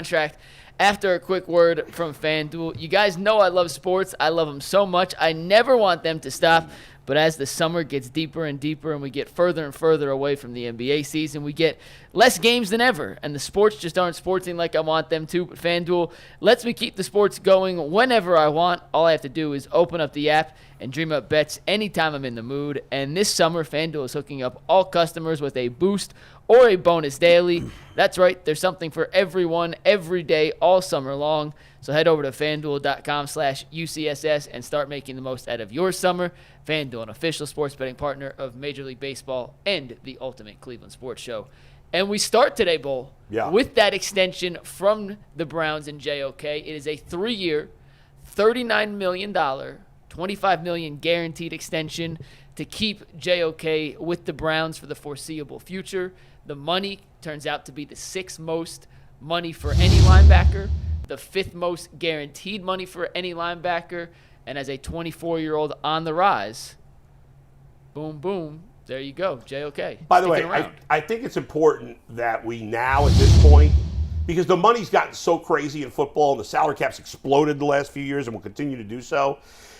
contract. After a quick word from FanDuel, you guys know I love sports. I love them so much. I never want them to stop. But as the summer gets deeper and deeper and we get further and further away from the NBA season, we get less games than ever. And the sports just aren't sporting like I want them to. But FanDuel lets me keep the sports going whenever I want. All I have to do is open up the app and dream up bets anytime I'm in the mood. And this summer, FanDuel is hooking up all customers with a boost or a bonus daily. That's right. There's something for everyone every day all summer long. So head over to FanDuel.com/UCSS and start making the most out of your summer. FanDuel, an official sports betting partner of Major League Baseball and the Ultimate Cleveland Sports Show. And we start today, Bull, with that extension from the Browns and JOK. It is a 3-year, $39 million, $25 million guaranteed extension to keep JOK with the Browns for the foreseeable future. The money turns out to be the 6th most money for any linebacker, the 5th most guaranteed money for any linebacker, and as a 24-year-old on the rise, boom, boom, there you go, JOK. By the way, I think it's important that we now at this point, because the money's gotten so crazy in football and the salary cap's exploded the last few years and will continue to do so,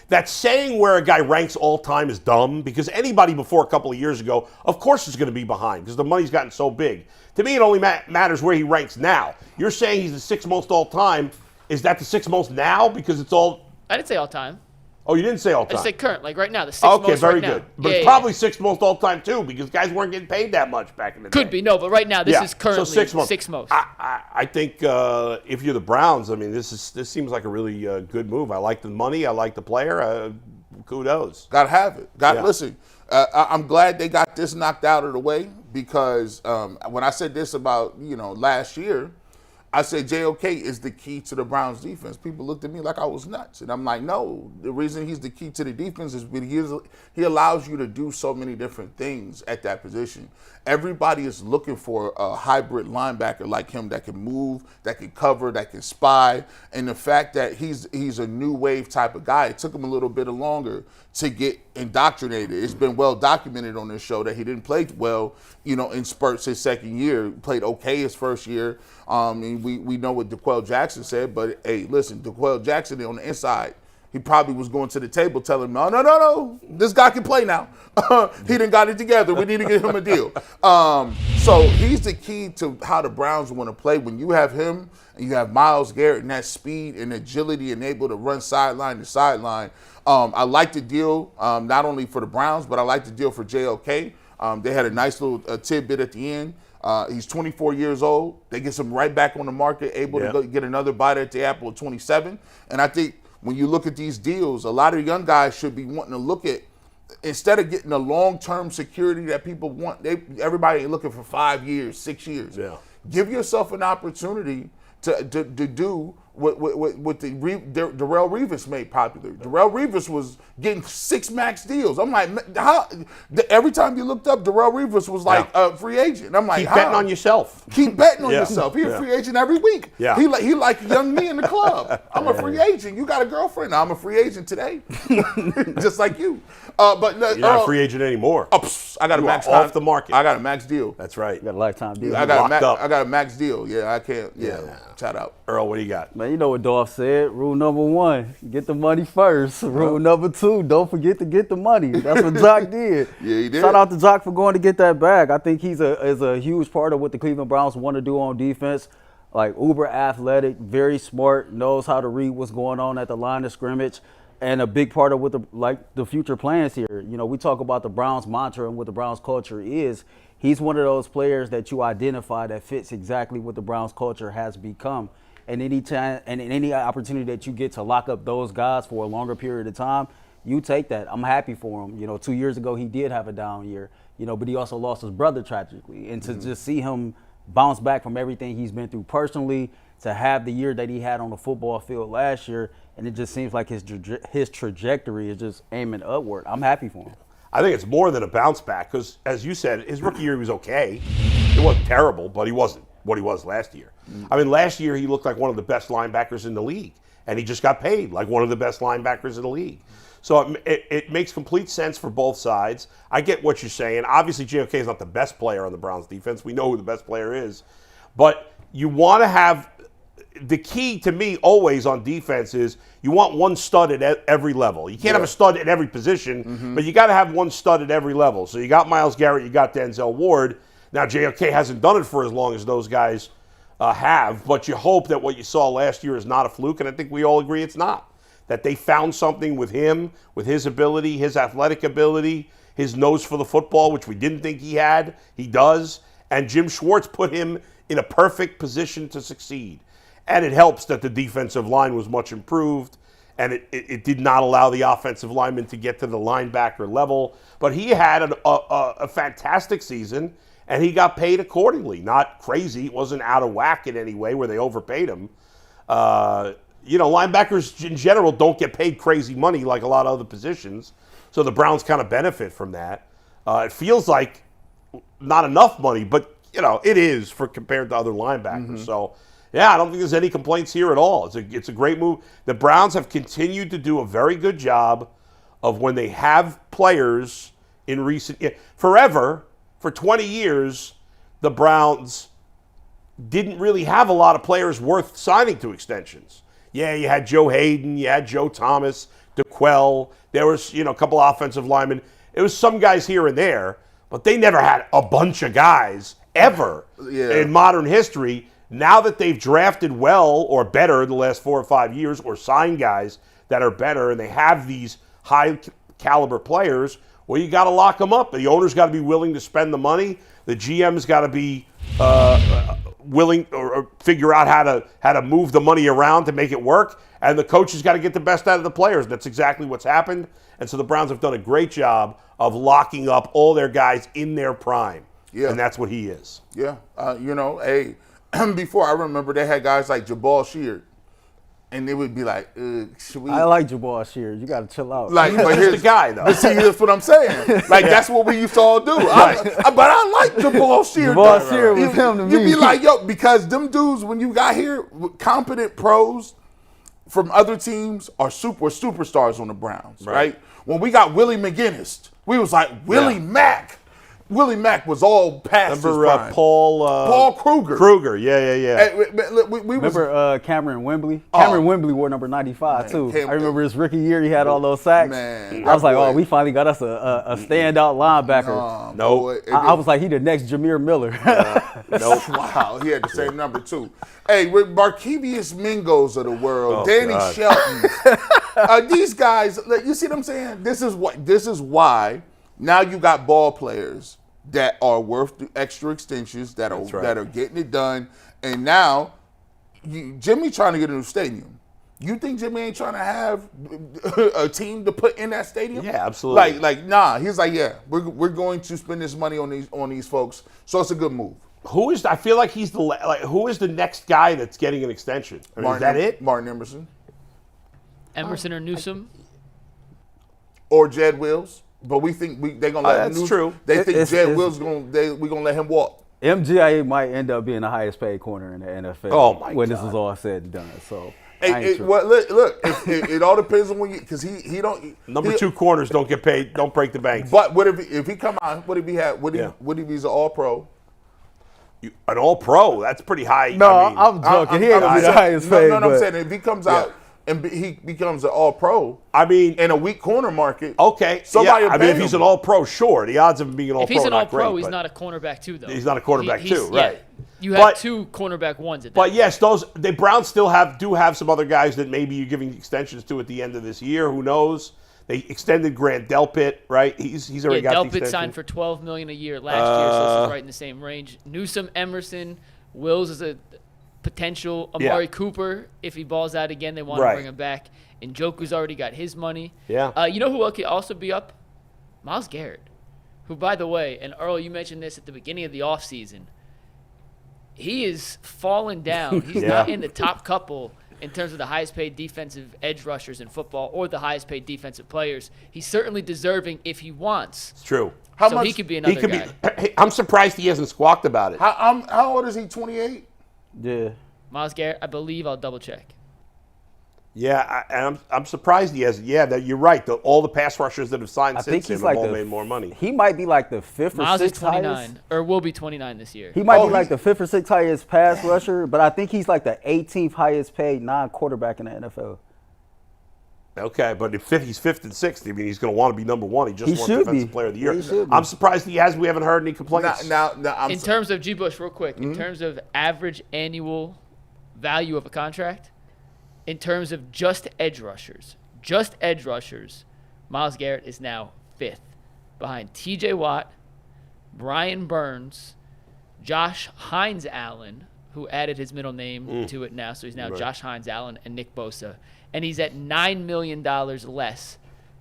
that saying where a guy ranks all time is dumb, because anybody before a couple of years ago, of course, is going to be behind because the money's gotten so big. To me, it only matters where he ranks now. You're saying he's the 6th most all time. Is that the 6th most now? Because it's all... I didn't say all time. Oh, you didn't say all time. I just said current, like right now, the 6th most Okay, very right good. Now. But it's probably 6th most all time too, because guys weren't getting paid that much back in the day. Could be, no, but right now this is currently so 6th most. 6th most. I think if you're the Browns, I mean, this seems like a really good move. I like the money. I like the player. Kudos. Got to have it. Listen, I'm glad they got this knocked out of the way, because when I said this about, last year, I said JOK is the key to the Browns defense. People looked at me like I was nuts. And I'm like, no, the reason he's the key to the defense is because he allows you to do so many different things at that position. Everybody is looking for a hybrid linebacker like him that can move, that can cover, that can spy. And the fact that he's a new wave type of guy, it took him a little bit longer to get indoctrinated. It's been well documented on this show that he didn't play well, in spurts his second year. Played okay his first year. And we know what DeQuell Jackson said, but hey, listen, DeQuell Jackson on the inside, he probably was going to the table telling him, no, this guy can play now. He done got it together. We need to get him a deal. So he's the key to how the Browns want to play. When you have him and you have Myles Garrett and that speed and agility and able to run sideline to sideline, I like the deal not only for the Browns, but I like the deal for JOK. They had a nice little tidbit at the end. He's 24 years old. They get him right back on the market, able to go get another bite at the apple at 27. And I think when you look at these deals, a lot of young guys should be wanting to look at, instead of getting the long-term security that people want, everybody looking for 5 years, 6 years. Yeah. Give yourself an opportunity to do what Darrelle Revis made popular. Darrelle Revis was getting 6 max deals. I'm like, how? Every time you looked up, Darrelle Revis was like a free agent. I'm like, keep betting on yourself. Keep betting on yourself. He's a free agent every week. Yeah. He like young me in the club. I'm a free agent. You got a girlfriend. I'm a free agent today, just like you. But you're not a free agent anymore. I got a max off the market. I got a max deal. That's right. You got a lifetime deal. I got a max deal. Yeah, I can't. Yeah. Shout out. Earl, what do you got? Man, you know what Dolph said. Rule number 1, get the money first. Rule number 2, don't forget to get the money. That's what JOK did. Yeah, he did. Shout out to JOK for going to get that bag. I think he's a huge part of what the Cleveland Browns want to do on defense. Like, uber athletic, very smart, knows how to read what's going on at the line of scrimmage, and a big part of what the future plans here. We talk about the Browns mantra and what the Browns culture is. He's one of those players that you identify that fits exactly what the Browns culture has become. And any opportunity that you get to lock up those guys for a longer period of time, you take that. I'm happy for him. 2 years ago he did have a down year, but he also lost his brother tragically. And to just see him bounce back from everything he's been through personally, to have the year that he had on the football field last year, and it just seems like his trajectory is just aiming upward. I'm happy for him. I think it's more than a bounce back because, as you said, his rookie year he was okay. It wasn't terrible, but he wasn't what he was last year. I mean, last year he looked like one of the best linebackers in the league, and he just got paid like one of the best linebackers in the league. So it makes complete sense for both sides. I get what you're saying. Obviously, JOK is not the best player on the Browns defense. We know who the best player is. But you want to have the key to me always on defense is you want one stud at every level. You can't have a stud at every position, but you got to have one stud at every level. So you got Myles Garrett, you got Denzel Ward. Now, JOK hasn't done it for as long as those guys have, but you hope that what you saw last year is not a fluke, and I think we all agree it's not. That they found something with him, with his ability, his athletic ability, his nose for the football, which we didn't think he had. He does. And Jim Schwartz put him in a perfect position to succeed. And it helps that the defensive line was much improved, and it did not allow the offensive lineman to get to the linebacker level. But he had a fantastic season, and he got paid accordingly. Not crazy. It wasn't out of whack in any way where they overpaid him. Linebackers in general don't get paid crazy money like a lot of other positions. So the Browns kind of benefit from that. It feels like not enough money, but, it is for compared to other linebackers. So, I don't think there's any complaints here at all. It's a great move. The Browns have continued to do a very good job of when they have players in recent forever. For 20 years, the Browns didn't really have a lot of players worth signing to extensions. Yeah, you had Joe Hayden, you had Joe Thomas, DeQuell. There was, a couple offensive linemen. It was some guys here and there, but they never had a bunch of guys ever in modern history. Now that they've drafted well or better the last 4 or 5 years, or signed guys that are better, and they have these high caliber players, well, you got to lock them up. The owner's got to be willing to spend the money. The GM's got to be willing or figure out how to move the money around to make it work. And the coach has got to get the best out of the players. That's exactly what's happened. And so the Browns have done a great job of locking up all their guys in their prime. Yeah. And that's what he is. Yeah. Before, I remember they had guys like Jabal Sheard. And they would be like, should we? I like Jabal Sheard. You got to chill out. Like, but here's the guy, though. But see, that's what I'm saying. Like, that's what we used to all do. But I like Jabal Sheard. Jabal Sheard was him to me. You'd be like, because them dudes, when you got here, competent pros from other teams are superstars on the Browns, right? When we got Willie McGinnis, we was like, Willie Mack. Willie Mack was all past his prime. Paul Kruger. Kruger, yeah. Remember Cameron Wembley? Cameron Wembley wore number 95 too. I remember his rookie year, he had all those sacks. Man, I was like, we finally got us a standout linebacker. I was like, he the next Jameer Miller. Wow, he had the same number too. Hey, with Markevius Mingos of the world, Danny Shelton, these guys, you see what I'm saying? This is why now you got ball players that are worth the extra extensions, that are getting it done. And now, Jimmy trying to get a new stadium. You think Jimmy ain't trying to have a team to put in that stadium? Yeah, absolutely. Nah. He's like, we're going to spend this money on these folks. So it's a good move. I feel like he's who is the next guy that's getting an extension? I mean, is that it? Martin Emerson. Emerson or Newsome? Or Jed Wills. But we think they're gonna let him. That's true. They think Jed Wills we're gonna let him walk. MGIA might end up being the highest paid corner in the NFL when this is all said and done. So look, it all depends on when because he don't. Number 2 corners don't get paid. Don't break the bank. But what if he come out? What if he had? What if he's an All-Pro? An All-Pro? That's pretty high. No, I'm joking. He ain't gonna be the highest paid. No, I'm saying if he comes out. And he becomes an All-Pro. I mean, in a weak corner market. Okay, if he's an All-Pro, sure. The odds of him being an All-Pro if he's an are not All-Pro, great, he's not a cornerback too, though. He's not a cornerback too, right? You have 2 cornerback ones at that. But yes, the Browns still do have some other guys that maybe you're giving extensions to at the end of this year. Who knows? They extended Grant Delpit, right? He's already got the extension. Delpit signed for $12 million a year last year, so this is right in the same range. Newsome, Emerson, Wills is a potential. Amari Cooper, if he balls out again, they want to bring him back. And Njoku's already got his money. Yeah. You know who could also be up? Myles Garrett, who, by the way, and Earl, you mentioned this at the beginning of the offseason, he is falling down. He's not in the top couple in terms of the highest paid defensive edge rushers in football or the highest paid defensive players. He's certainly deserving if he wants. It's true. He could be another guy. I'm surprised he hasn't squawked about it. How old is he, 28? Yeah. Myles Garrett, I believe. I'll double check. Yeah, and I'm surprised he hasn't. Yeah, you're right. All the pass rushers that have signed since him have all made more money. He might be like the fifth or Miles is sixth 29, highest. or will be 29 this year. He might be like the fifth or sixth highest pass rusher, but I think he's like the 18th highest paid non-quarterback in the NFL. Okay, but if he's fifth and sixth, I mean, he's going to want to be number one. He just won Defensive Player of the Year. I'm surprised he has. We haven't heard any complaints. In terms of G. Bush, real quick, in terms of average annual value of a contract, in terms of just edge rushers, Myles Garrett is now fifth, behind T.J. Watt, Brian Burns, Josh Hines Allen, who added his middle name to it now, so he's now Josh Hines Allen, and Nick Bosa. And he's at $9 million less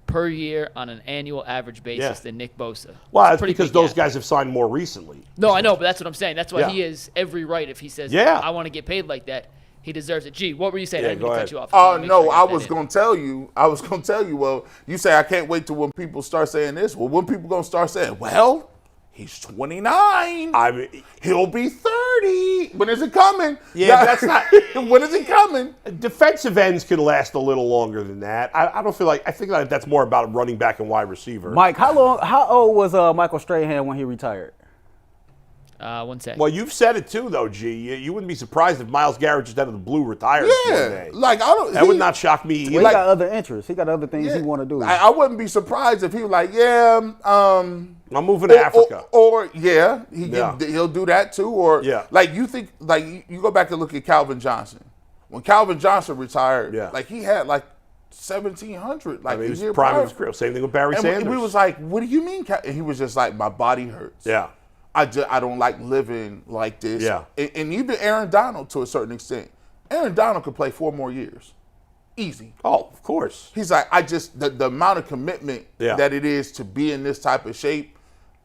per year on an annual average basis than Nick Bosa. Well, that's because those guys have signed more recently. No, I know, but that's what I'm saying. That's why he has every right. If he says, I want to get paid like that, he deserves it. Gee, what were you saying? I didn't mean to cut you off. No, I was going to tell you. Well, you say I can't wait till when people start saying this. Well, when people going to start saying, well, he's 29. I mean, he'll be 30. When is it coming? Yeah, that's not. When is it coming? Defensive ends can last a little longer than that. I don't feel like. I think that's more about running back and wide receiver. Mike, how old was Michael Strahan when he retired? 1 second. Well, you've said it too, though, G. You wouldn't be surprised if Myles Garrett just out of the blue retired one day. Like that would not shock me either. Well, he got other interests. He got other things he want to do. I wouldn't be surprised if he was like, I'm moving to Africa. He'll do that too. Or like you think, like you go back and look at Calvin Johnson. When Calvin Johnson retired, like he had like 1,700. Like he was prime of his career. Same thing with Barry Sanders. And we was like, what do you mean? And he was just like, my body hurts. Yeah. I don't like living like this. Yeah. And even Aaron Donald to a certain extent. Aaron Donald could play 4 more years. Easy. Oh, of course. He's like, the amount of commitment that it is to be in this type of shape,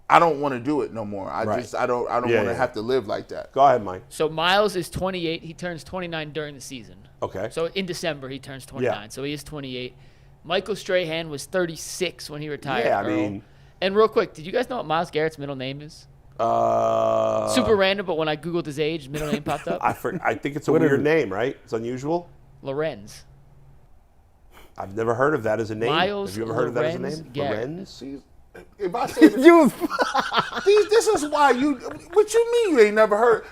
I don't want to do it no more. I don't want to have to live like that. Go ahead, Mike. So Myles is 28. He turns 29 during the season. Okay. So in December he turns 29. Yeah. So he is 28. Michael Strahan was 36 when he retired. Yeah, I mean. And real quick, did you guys know what Myles Garrett's middle name is? Super random, but when I Googled his age, middle name popped up. I think it's a weird name, right? It's unusual. Lorenz. I've never heard of that as a name. Miles Have you ever heard of that as a name? Garrett. Lorenz? If I say this is why you. What you mean you ain't never heard?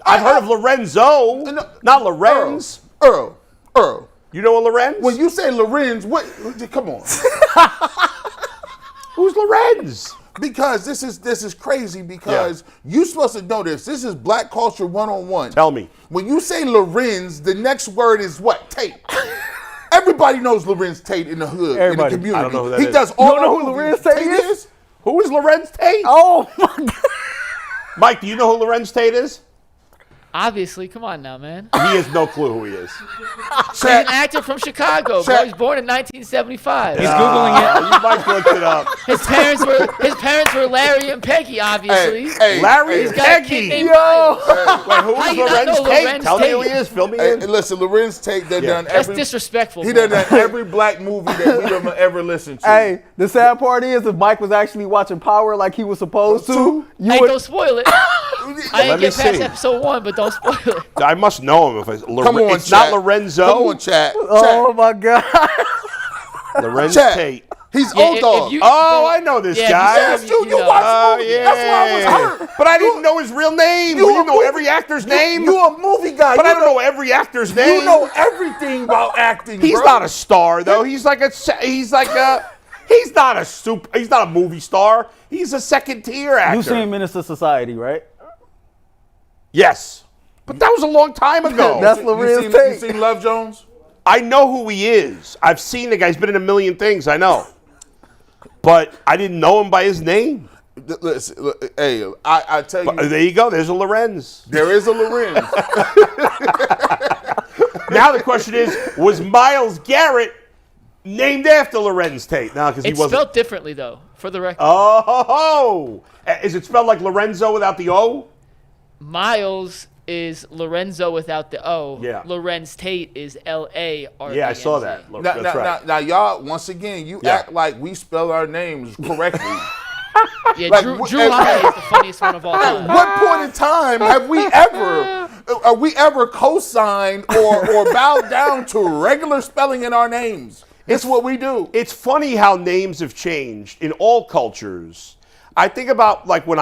I've heard of Lorenzo, not Lorenz. Earl. You know a Lorenz? When you say Lorenz, what? Come on. Who's Lorenz? Because this is crazy because you're supposed to know this. This is Black Culture 101. Tell me. When you say Lorenz, the next word is what? Tate. Everybody knows Lorenz Tate in the hood, in the community. I don't know who that is. Does all you don't know who Lorenz Tate is? Who is Lorenz Tate? Oh, my God. Mike, do you know who Lorenz Tate is? Obviously, come on now, man. He has no clue who he is. He's an actor from Chicago. Bro. He was born in 1975. He's Googling it. You might look it up. His parents were Larry and Peggy, obviously. Hey, Larry and Peggy. Wait, who is Lorenz Tate? Tell me who he is. Fill me in. Listen, Lorenz Tate done every. That's disrespectful. He done every black movie that we've ever listened to. Hey, the sad part is if Mike was actually watching Power like he was supposed to, don't spoil it. I didn't get past episode 1, but don't spoil it. I must know him. It's not Lorenzo. Come on, chat. Oh, my God. Lorenz Tate. He's old dog. I know this guy. Yes, you watch movies. That's why I was hurt. But I didn't know his real name. You know every actor's name? You a movie guy. But I don't know every actor's name. You know everything about acting, He's not a star, though. He's not a movie star. He's a second-tier actor. You seen Minister Society, right? Yes. But that was a long time ago. That's Lorenz Tate. You seen Love Jones? I know who he is. I've seen the guy. He's been in a million things. I know. But I didn't know him by his name. Listen, hey, I tell you. But there you go. There's a Lorenz. There is a Lorenz. Now the question is, was Myles Garrett named after Lorenz Tate? No, because he wasn't. It's spelled differently, though, for the record. Oh. Is it spelled like Lorenzo without the O? Miles is Lorenzo without the O. Yeah. Lorenz Tate is L-A-R-E-N-Z. Yeah, I saw that. That's right. Now, y'all, once again, you act like we spell our names correctly. Yeah, Drew Holiday is the funniest one of all time. At what point in time have we ever are we ever co-signed or bowed down to regular spelling in our names? It's what we do. It's funny how names have changed in all cultures. I think about like when